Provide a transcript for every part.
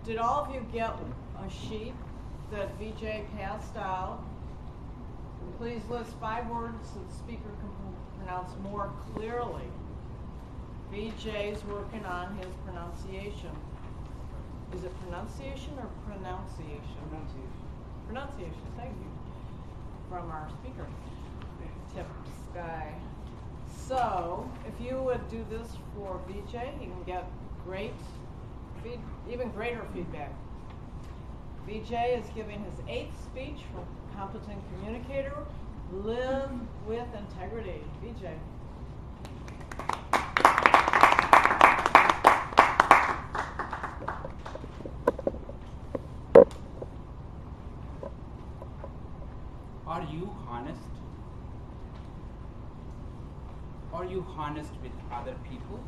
Did all of you get a sheet that Vijay passed out? Please list 5 words that the speaker can pronounce more clearly. Vijay's working on his pronunciation. Is it pronunciation or pronunciation? Pronunciation. Pronunciation, thank you. From our speaker, Tips guy. So, if you would do this for Vijay, you can get even greater feedback. Vijay is giving his 8th speech for Competent Communicator. Live with integrity. Vijay. Are you honest? Are you honest with other people?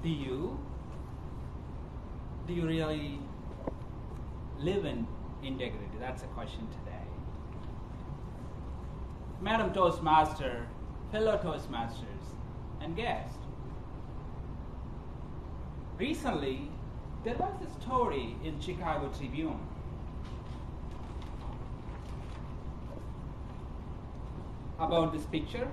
Do you really live in integrity? That's a question today. Madam Toastmaster, fellow Toastmasters, and guests. Recently, there was a story in Chicago Tribune about this picture.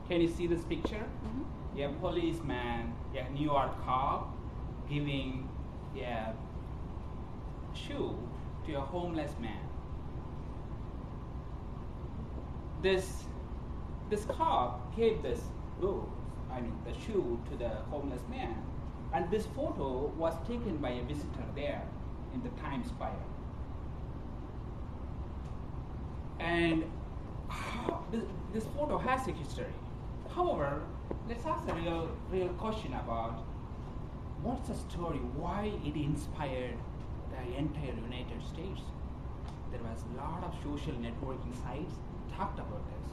Can you see this picture? Mm-hmm. A policeman, a New York cop, giving a shoe to a homeless man. This cop gave the shoe to the homeless man, and this photo was taken by a visitor there in the Times Square. And this photo has a history. However, let's ask a real question about what's the story, why it inspired the entire United States. There was a lot of social networking sites talked about this.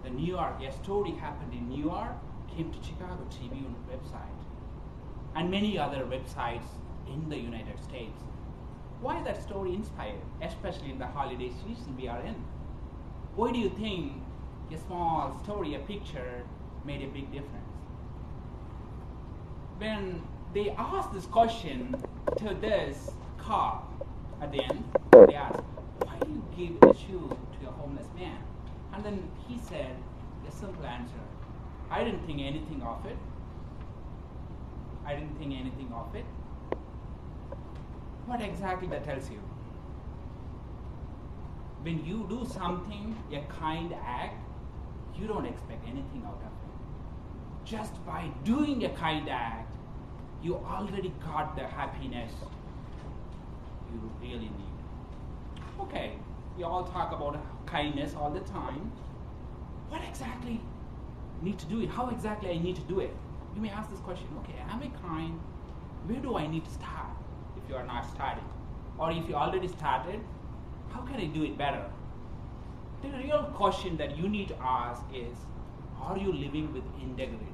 A story happened in New York, came to Chicago Tribune website, and many other websites in the United States. Why that story inspired, especially in the holiday season we are in? Why do you think a small story, a picture, made a big difference? When they asked this question to this cop at the end, they asked, why do you give a shoe to a homeless man? And then he said a simple answer, I didn't think anything of it. I didn't think anything of it. What exactly that tells you? When you do something, a kind act, you don't expect anything out of it. Just by doing a kind act, you already got the happiness you really need. Okay, we all talk about kindness all the time. What exactly need to do it? How exactly I need to do it? You may ask this question, okay, am I kind? Where do I need to start if you are not starting? Or if you already started, how can I do it better? The real question that you need to ask is, are you living with integrity?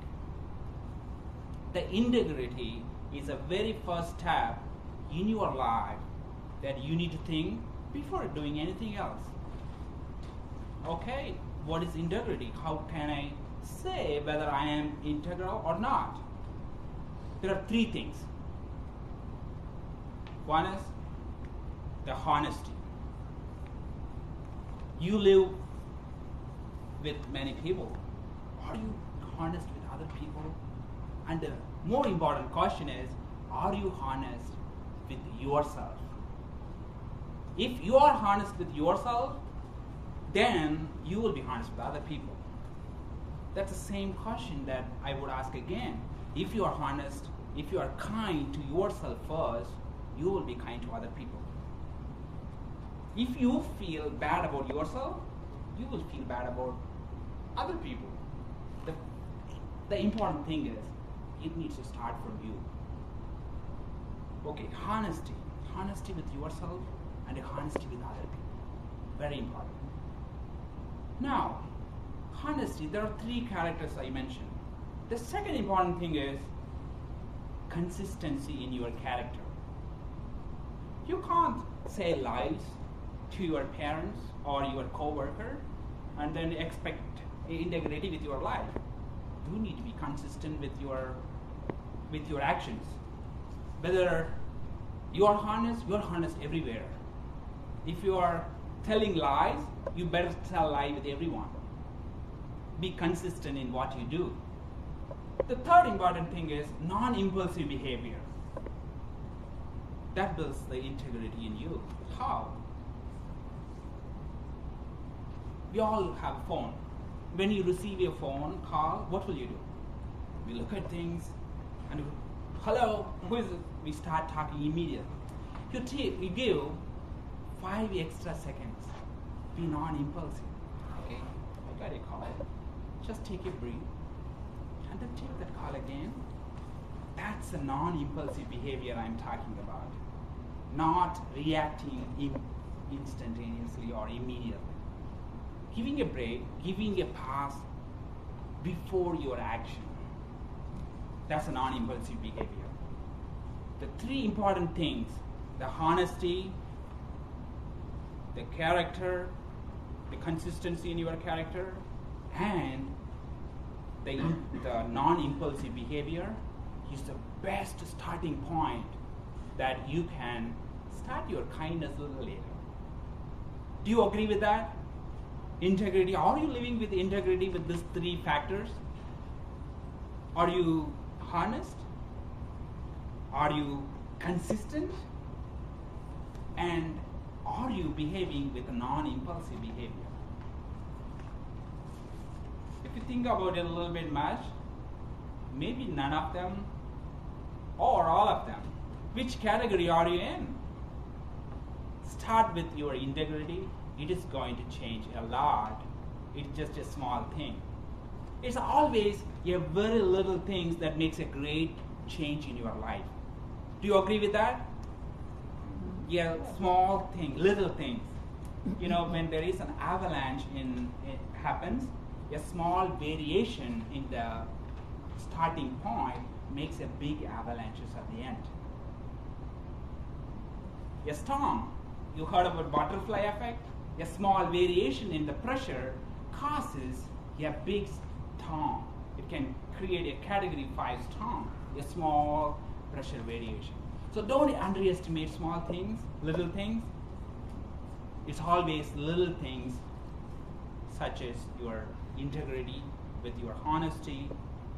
The integrity is the very first step in your life that you need to think before doing anything else. Okay, what is integrity? How can I say whether I am integral or not? There are 3 things. One is the honesty. You live with many people. Are you honest with other people? And the more important question is, are you honest with yourself? If you are honest with yourself, then you will be honest with other people. That's the same question that I would ask again. If you are honest, if you are kind to yourself first, you will be kind to other people. If you feel bad about yourself, you will feel bad about other people. The important thing is, it needs to start from you. Okay, honesty. Honesty with yourself and honesty with other people. Very important. Now, honesty, there are 3 characters I mentioned. The second important thing is consistency in your character. You can't say lies to your parents or your co-worker and then expect integrity with your life. You need to be consistent with your actions. Whether you are honest everywhere. If you are telling lies, you better tell lies with everyone. Be consistent in what you do. The third important thing is non-impulsive behavior. That builds the integrity in you. How? We all have a phone. When you receive a phone call, what will you do? We look at things and hello, who is it? We start talking immediately. You give 5 extra seconds. Be non-impulsive. Okay, I got a call. Just take a breath and then take that call again. That's a non-impulsive behavior I'm talking about. Not reacting instantaneously or immediately. Giving a break, giving a pause before your action. That's a non-impulsive behavior. The 3 important things, the honesty, the character, the consistency in your character, and the non-impulsive behavior is the best starting point that you can start your kindness a little later. Do you agree with that? Integrity, are you living with integrity with these 3 factors? Are you honest? Are you consistent? And are you behaving with a non-impulsive behavior? If you think about it a little bit much, maybe none of them or all of them. Which category are you in? Start with your integrity. It is going to change a lot. It's just a small thing. It's always a very little things that makes a great change in your life. Do you agree with that? Yeah, small things, little things. You know, when there is an avalanche it happens, a small variation in the starting point makes a big avalanches at the end. A storm, you heard about butterfly effect? A small variation in the pressure causes a big storm. It can create a category 5 storm, a small pressure variation. So don't underestimate small things, little things. It's always little things such as your integrity with your honesty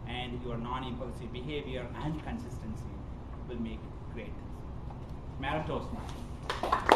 and your non-impulsive behavior and consistency will make great things. Toastmasters.